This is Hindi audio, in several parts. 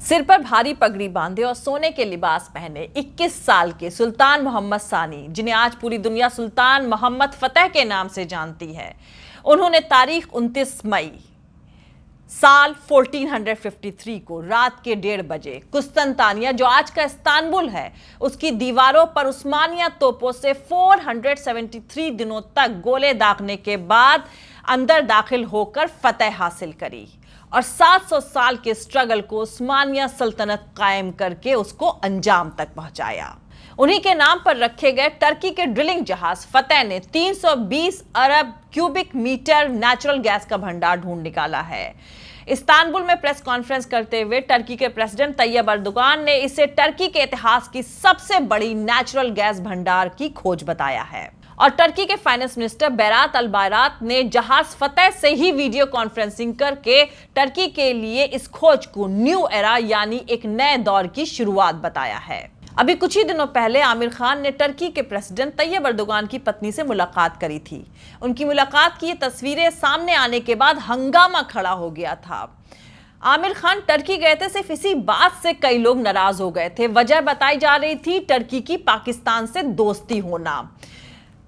सिर पर भारी पगड़ी बांधे और सोने के लिबास पहने 21 साल के सुल्तान मोहम्मद सानी, जिन्हें आज पूरी दुनिया सुल्तान मोहम्मद फतेह के नाम से जानती है, उन्होंने तारीख 29 मई साल 1453 को रात के 1:30 बजे कुस्तंतानिया, जो आज का इस्तांबुल है, उसकी दीवारों पर उस्मानिया तोपों से 473 दिनों तक गोले दागने के बाद अंदर दाखिल होकर फतेह हासिल करी और 700 साल के स्ट्रगल को उस्मानिया सल्तनत कायम करके उसको अंजाम तक पहुंचाया। उन्हीं के नाम पर रखे गए टर्की के ड्रिलिंग जहाज फतेह ने 320 अरब क्यूबिक मीटर नेचुरल गैस का भंडार ढूंढ निकाला है। इस्तांबुल में प्रेस कॉन्फ्रेंस करते हुए टर्की के प्रेसिडेंट तैयब अर्दोगान ने इसे टर्की के इतिहास की सबसे बड़ी नेचुरल गैस भंडार की खोज बताया है। और टर्की के फाइनेंस मिनिस्टर बेरात अल-बायरात ने जहाज फतेह से ही वीडियो कॉन्फ्रेंसिंग करके टर्की के लिए इस खोज को न्यू एरा यानी एक नए दौर की शुरुआत बताया है। अभी कुछ ही दिनों पहले आमिर खान ने टर्की के प्रेसिडेंट तैयब अर्दोगान की पत्नी से मुलाकात करी थी। उनकी मुलाकात की ये तस्वीरें सामने आने के बाद हंगामा खड़ा हो गया था। आमिर खान टर्की गए थे, सिर्फ इसी बात से कई लोग नाराज हो गए थे। वजह बताई जा रही थी टर्की की पाकिस्तान से दोस्ती होना।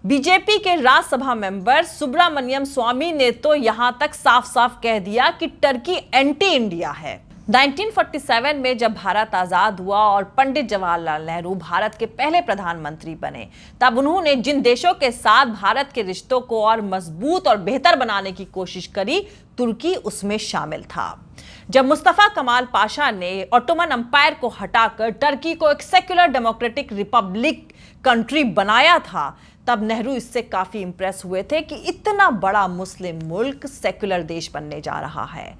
बीजेपी के राज्यसभा मेंबर सुब्रमण्यम स्वामी ने तो यहां तक साफ साफ कह दिया कि टर्की एंटी इंडिया है। 1947 में जब भारत आजाद हुआ और पंडित जवाहरलाल नेहरू भारत के पहले प्रधानमंत्री बने, तब उन्होंने जिन देशों के साथ भारत के रिश्तों को और मजबूत और बेहतर बनाने की कोशिश करी, तुर्की उसमें शामिल था। जब मुस्तफा कमाल पाशा ने ऑटोमन एम्पायर को हटाकर टर्की को एक सेक्युलर डेमोक्रेटिक रिपब्लिक कंट्री बनाया था, तब नेहरू इससे काफी इंप्रेस हुए थे कि इतना बड़ा मुस्लिम मुल्क सेक्युलर देश बनने जा रहा है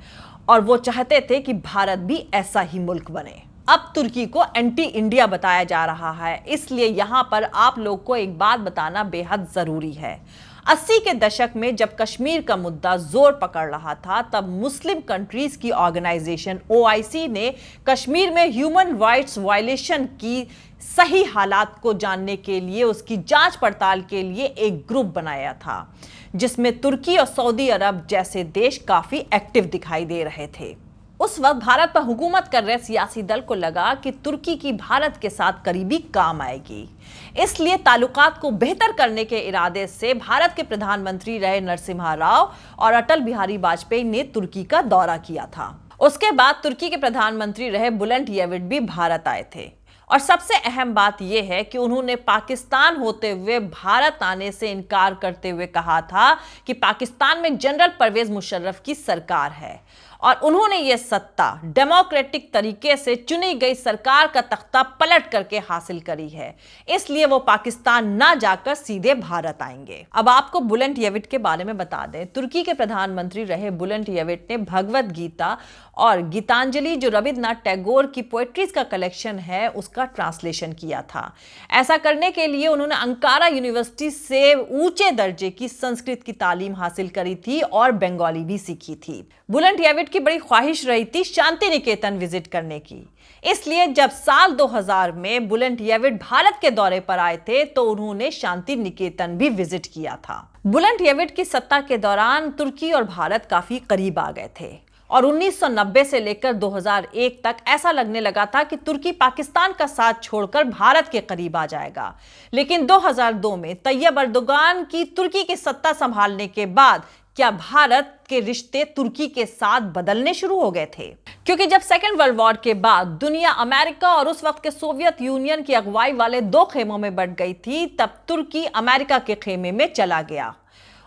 और वो चाहते थे कि भारत भी ऐसा ही मुल्क बने। अब तुर्की को एंटी इंडिया बताया जा रहा है, इसलिए यहां पर आप लोग को एक बात बताना बेहद जरूरी है। 80 के दशक में जब कश्मीर का मुद्दा जोर पकड़ रहा था, तब मुस्लिम कंट्रीज की ऑर्गेनाइजेशन OIC ने कश्मीर में ह्यूमन राइट्स वायलेशन की सही हालात को जानने के लिए, उसकी जांच पड़ताल के लिए एक ग्रुप बनाया था, जिसमें तुर्की और सऊदी अरब जैसे देश काफी एक्टिव दिखाई दे रहे थे। उस वक्त भारत पर हुकूमत कर रहे सियासी दल को लगा कि तुर्की की भारत के साथ करीबी काम आएगी, इसलिए ताल्लुकात को बेहतर करने के इरादे से भारत के प्रधानमंत्री रहे नरसिम्हा राव और अटल बिहारी वाजपेयी ने तुर्की का दौरा किया था। उसके बाद तुर्की के प्रधानमंत्री रहे बुलंट येविट भी भारत आए थे और सबसे अहम बात यह है कि उन्होंने पाकिस्तान होते हुए भारत आने से इनकार करते हुए कहा था कि पाकिस्तान में जनरल परवेज मुशर्रफ की सरकार है और उन्होंने यह सत्ता डेमोक्रेटिक तरीके से चुनी गई सरकार का तख्ता पलट करके हासिल करी है, इसलिए वो पाकिस्तान ना जाकर सीधे भारत आएंगे। अब आपको बुलंट येविट के बारे में बता दें, तुर्की के प्रधानमंत्री रहे बुलंट येविट ने भगवद गीता और गीतांजलि, जो रविन्द्रनाथ टैगोर की पोएट्रीज का कलेक्शन है, उसका ट्रांसलेशन किया था। ऐसा करने के लिए उन्होंने अंकारा यूनिवर्सिटी से ऊंचे दर्जे की संस्कृत की तालीम हासिल करी थी और बंगाली भी सीखी थी। बुलंट येविट की बड़ी ख्वाहिश रही थी शांति निकेतन विजिट करने की, इसलिए जब साल 2000 में बुलंट येविट भारत के दौरे पर आए थे तो उन्होंने शांति निकेतन भी विजिट किया था। बुलंट येविट की सत्ता के दौरान तुर्की और भारत काफी करीब आ गए थे और 1990 से लेकर 2001 तक ऐसा लगने लगा था कि तुर्की पाकिस्तान का साथ छोड़कर भारत के करीब आ जाएगा। लेकिन 2002 में तैयब अर्दोगान की तुर्की की सत्ता संभालने के बाद क्या भारत के रिश्ते तुर्की के साथ बदलने शुरू हो गए थे? क्योंकि जब सेकेंड वर्ल्ड वॉर के बाद दुनिया अमेरिका और उस वक्त के सोवियत यूनियन की अगुवाई वाले दो खेमों में बंट गई थी, तब तुर्की अमेरिका के खेमे में चला गया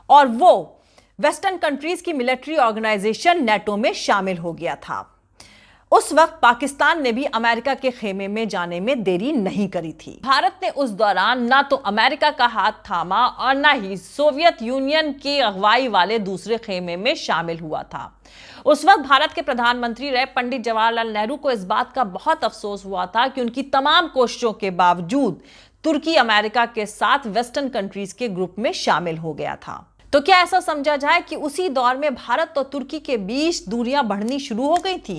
और वो वेस्टर्न कंट्रीज की मिलिट्री ऑर्गेनाइजेशन नेटो में शामिल हो गया था। उस वक्त पाकिस्तान ने भी अमेरिका के खेमे में जाने में देरी नहीं करी थी। भारत ने उस दौरान ना तो अमेरिका का हाथ थामा और ना ही सोवियत यूनियन की अगुवाई वाले दूसरे खेमे में शामिल हुआ था। उस वक्त भारत के प्रधानमंत्री रहे पंडित जवाहरलाल नेहरू को इस बात का बहुत अफसोस हुआ था कि उनकी तमाम कोशिशों के बावजूद तुर्की अमेरिका के साथ वेस्टर्न कंट्रीज के ग्रुप में शामिल हो गया था। तो क्या ऐसा समझा जाए कि उसी दौर में भारत और तुर्की के बीच दूरियां बढ़नी शुरू हो गई थी,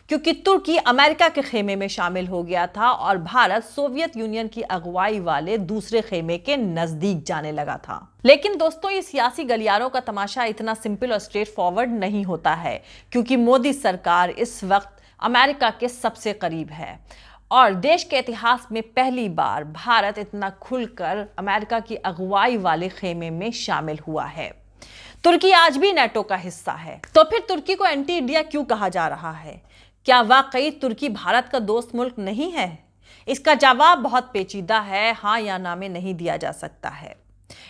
क्योंकि तुर्की अमेरिका के खेमे में शामिल हो गया था और भारत सोवियत यूनियन की अगुवाई वाले दूसरे खेमे के नजदीक जाने लगा था। लेकिन दोस्तों, ये सियासी गलियारों का तमाशा इतना सिंपल और स्ट्रेट फॉरवर्ड नहीं होता है, क्योंकि मोदी सरकार इस वक्त अमेरिका के सबसे करीब है और देश के इतिहास में पहली बार भारत इतना खुलकर अमेरिका की अगुवाई वाले खेमे में शामिल हुआ है। तुर्की आज भी नेटो का हिस्सा है। तो फिर तुर्की को एंटी इंडिया क्यों कहा जा रहा है? क्या वाकई तुर्की भारत का दोस्त मुल्क नहीं है? इसका जवाब बहुत पेचीदा है, हाँ या ना में नहीं दिया जा सकता है।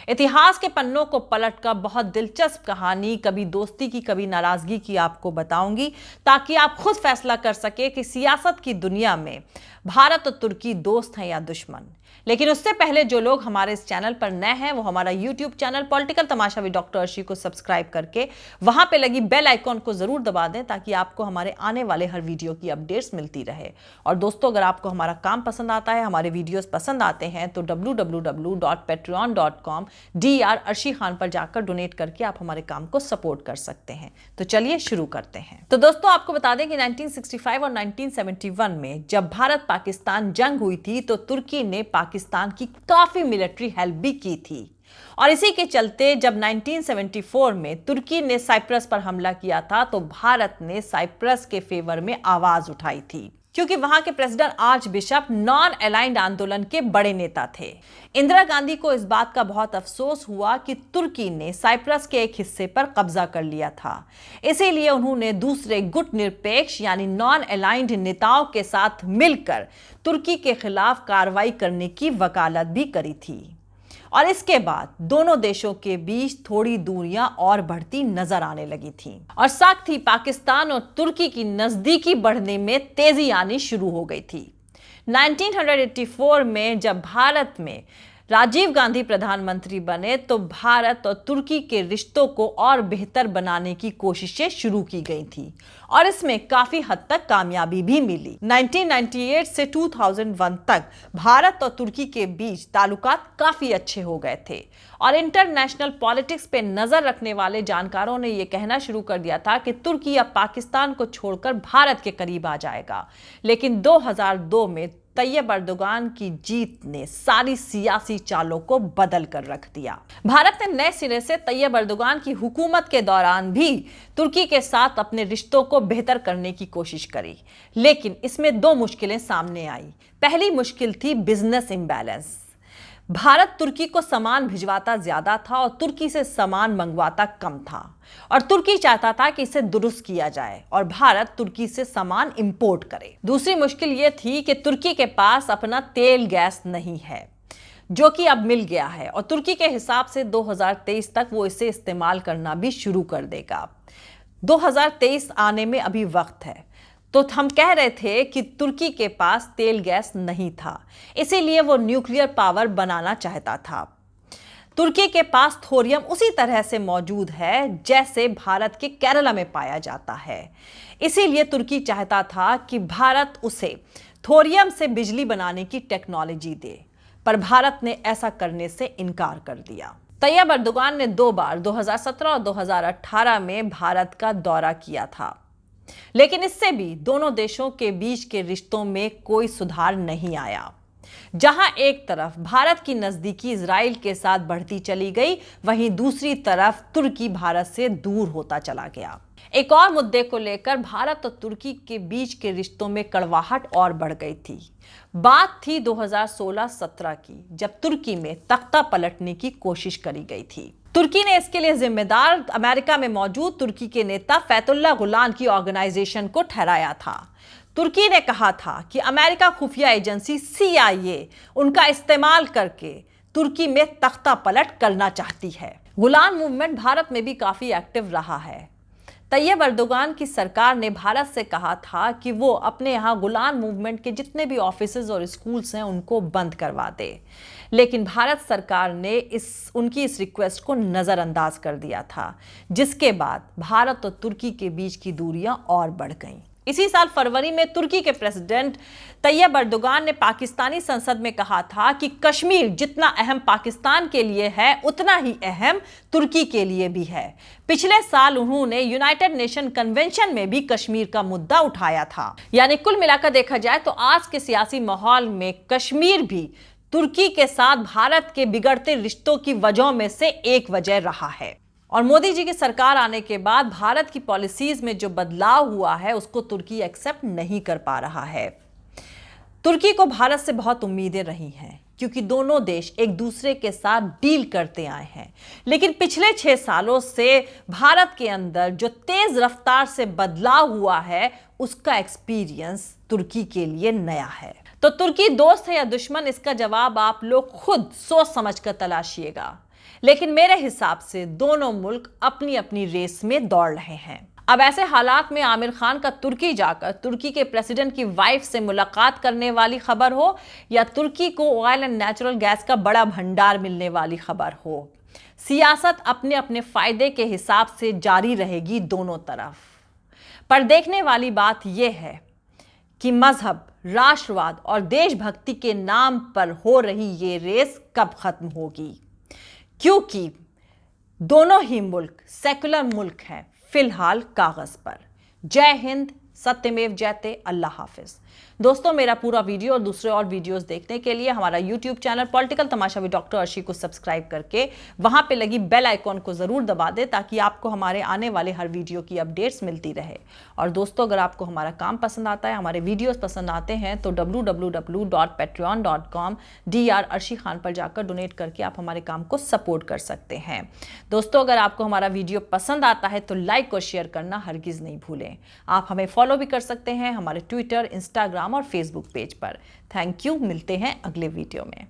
इतिहास के पन्नों को पलटकर बहुत दिलचस्प कहानी, कभी दोस्ती की कभी नाराजगी की आपको बताऊंगी, ताकि आप खुद फैसला कर सके कि सियासत की दुनिया में भारत और तुर्की दोस्त हैं या दुश्मन। लेकिन उससे पहले जो लोग हमारे इस चैनल पर नए हैं वो हमारा YouTube channel political Tamasha with doctor Arshi को सब्सक्राइब करके वहां पे लगी बेल आइकॉन को जरूर दबा दें, ताकि आपको हमारे आने वाले हर वीडियो की अपडेट्स मिलती रहे। और दोस्तों, अगर आपको हमारा काम पसंद आता है, हमारे वीडियोस पसंद आते हैं, तो www.patreon.com/Dr अर्शी खान पर जाकर डोनेट करके आप हमारे काम को सपोर्ट कर सकते हैं। तो चलिए शुरू करते हैं। तो दोस्तों, आपको बता दें कि 1965 और 1971 में जब भारत पाकिस्तान जंग हुई थी तो तुर्की ने पाकिस्तान की काफी मिलिट्री हेल्प भी की थी। और इसी के चलते जब 1974 में तुर्की ने साइप्रस पर हमला किया था तो भारत ने साइप्रस के फेवर में आवाज उठाई थी, क्योंकि वहां के president arch bishop non aligned आंदोलन के बड़े नेता थे। इंदिरा गांधी को इस बात का बहुत अफसोस हुआ कि तुर्की ने साइप्रस के एक हिस्से पर कब्जा कर लिया था। इसीलिए उन्होंने दूसरे गुट निरपेक्ष यानी नॉन अलाइंड नेताओं के साथ मिलकर तुर्की के खिलाफ कार्रवाई करने की वकालत भी करी थी। और इसके बाद दोनों देशों के बीच थोड़ी दूरियां और बढ़ती नजर आने लगी थीं और साथ ही पाकिस्तान और तुर्की की नजदीकी बढ़ने में तेजी आनी शुरू हो गई थी। 1984 में जब भारत में राजीव गांधी प्रधानमंत्री बने तो भारत और तुर्की के रिश्तों को और बेहतर बनाने की कोशिशें शुरू की गई थी और इसमें काफी हद तक कामयाबी भी मिली। 1998 से 2001 तक भारत और तुर्की के बीच ताल्लुकात काफी अच्छे हो गए थे और इंटरनेशनल पॉलिटिक्स पे नजर रखने वाले जानकारों ने यह कहना शुरू कर दिया था कि तुर्की अब पाकिस्तान को छोड़कर भारत के करीब आ जाएगा। लेकिन 2002 में तैयब अर्दोगान की जीत ने सारी सियासी चालों को बदल कर रख दिया। भारत ने नए सिरे से तैयब अर्दोगान की हुकूमत के दौरान भी तुर्की के साथ अपने रिश्तों को बेहतर करने की कोशिश करी, लेकिन इसमें दो मुश्किलें सामने आई। पहली मुश्किल थी बिजनेस इंबैलेंस। भारत तुर्की को सामान भिजवाता ज्यादा था और तुर्की से सामान मंगवाता कम था और तुर्की चाहता था कि इसे दुरुस्त किया जाए और भारत तुर्की से सामान इंपोर्ट करे। दूसरी मुश्किल यह थी कि तुर्की के पास अपना तेल गैस नहीं है, जो कि अब मिल गया है और तुर्की के हिसाब से 2023 तक वो इसे इस्तेमाल करना भी शुरू कर देगा। 2023 आने में अभी वक्त है, तो हम कह रहे थे कि तुर्की के पास तेल गैस नहीं था, इसीलिए वो न्यूक्लियर पावर बनाना चाहता था। तुर्की के पास थोरियम उसी तरह से मौजूद है जैसे भारत के केरला में पाया जाता है, इसीलिए तुर्की चाहता था कि भारत उसे थोरियम से बिजली बनाने की टेक्नोलॉजी दे, पर भारत ने ऐसा करने से इनकार कर दिया। तैयब अर्दोगान ने 2 बार 2017 और 2018 में भारत का दौरा किया था, लेकिन इससे भी दोनों देशों के बीच के रिश्तों में कोई सुधार नहीं आया। जहां एक तरफ भारत की नजदीकी इजराइल के साथ बढ़ती चली गई, वहीं दूसरी तरफ तुर्की भारत से दूर होता चला गया। एक और मुद्दे को लेकर भारत और तुर्की के बीच के रिश्तों में कड़वाहट और बढ़ गई थी। बात थी 2016-17 की, जब तुर्की में तख्ता पलटने की कोशिश करी गई थी। तुर्की ने इसके लिए जिम्मेदार अमेरिका में मौजूद तुर्की के नेता फैतुल्लाह गुलान की ऑर्गेनाइजेशन को ठहराया था। तुर्की ने कहा था कि अमेरिका खुफिया एजेंसी CIA उनका इस्तेमाल करके तुर्की में तख्ता पलट करना चाहती है। गुलान मूवमेंट भारत में भी काफी एक्टिव रहा है। तैयब अर्दोगान की सरकार ने भारत से कहा था कि वो अपने यहाँ गुलान मूवमेंट के जितने भी ऑफिसेज और स्कूल्स हैं उनको बंद करवा दे, लेकिन भारत सरकार ने उनकी इस रिक्वेस्ट को नज़रअंदाज कर दिया था, जिसके बाद भारत और तुर्की के बीच की दूरियां और बढ़ गईं। इसी साल फरवरी में तुर्की के प्रेसिडेंट तैयब अर्दोगान ने पाकिस्तानी संसद में कहा था कि कश्मीर जितना अहम पाकिस्तान के लिए है उतना ही अहम तुर्की के लिए भी है। पिछले साल उन्होंने यूनाइटेड नेशन कन्वेंशन में भी कश्मीर का मुद्दा उठाया था। यानी कुल मिलाकर देखा जाए तो आज के सियासी माहौल में कश्मीर भी तुर्की के साथ भारत के बिगड़ते रिश्तों की वजहों में से एक वजह रहा है। और मोदी जी की सरकार आने के बाद भारत की पॉलिसीज में जो बदलाव हुआ है उसको तुर्की एक्सेप्ट नहीं कर पा रहा है। तुर्की को भारत से बहुत उम्मीदें रही हैं क्योंकि दोनों देश एक दूसरे के साथ डील करते आए हैं, लेकिन पिछले 6 सालों से भारत के अंदर जो तेज रफ्तार से बदलाव हुआ है उसका एक्सपीरियंस तुर्की के लिए नया है। तो तुर्की दोस्त है या दुश्मन, इसका जवाब आप लोग खुद सोच समझ कर तलाशिएगा, लेकिन मेरे हिसाब से दोनों मुल्क अपनी अपनी रेस में दौड़ रहे हैं। अब ऐसे हालात में आमिर खान का तुर्की जाकर तुर्की के प्रेसिडेंट की वाइफ से मुलाकात करने वाली खबर हो या तुर्की को ऑयल एंड नेचुरल गैस का बड़ा भंडार मिलने वाली खबर हो, सियासत अपने अपने फायदे के हिसाब से जारी रहेगी दोनों तरफ। पर देखने वाली बात यह है कि मजहब, राष्ट्रवाद और देशभक्ति के नाम पर हो रही ये रेस कब खत्म होगी, क्योंकि दोनों ही मुल्क सेकुलर मुल्क हैं फिलहाल कागज पर। जय हिंद, सत्यमेव जयते, अल्लाह हाफिज। दोस्तों, मेरा पूरा वीडियो और दूसरे और वीडियोस देखने के लिए हमारा YouTube channel political Tamasha with doctor Arshi को सब्सक्राइब करके वहां पे लगी बेल आइकॉन को जरूर दबा दें ताकि आपको हमारे आने वाले हर वीडियो की अपडेट्स मिलती रहे। और दोस्तों, अगर आपको हमारा काम पसंद आता है, हमारे वीडियोस पसंद आते हैं तो www.patreon.com/Dr अर्शी खान पर जाकर डोनेट करके आप हमारे काम को सपोर्ट कर सकते हैं। दोस्तों, अगर आपको हमारा वीडियो पसंद आता है तो लाइक और शेयर करना हरगिज नहीं भूलें। आप हमें फॉलो भी कर सकते हैं हमारे ट्विटर, इंस्टाग्राम और फेसबुक पेज पर। थैंक यू, मिलते हैं अगले वीडियो में।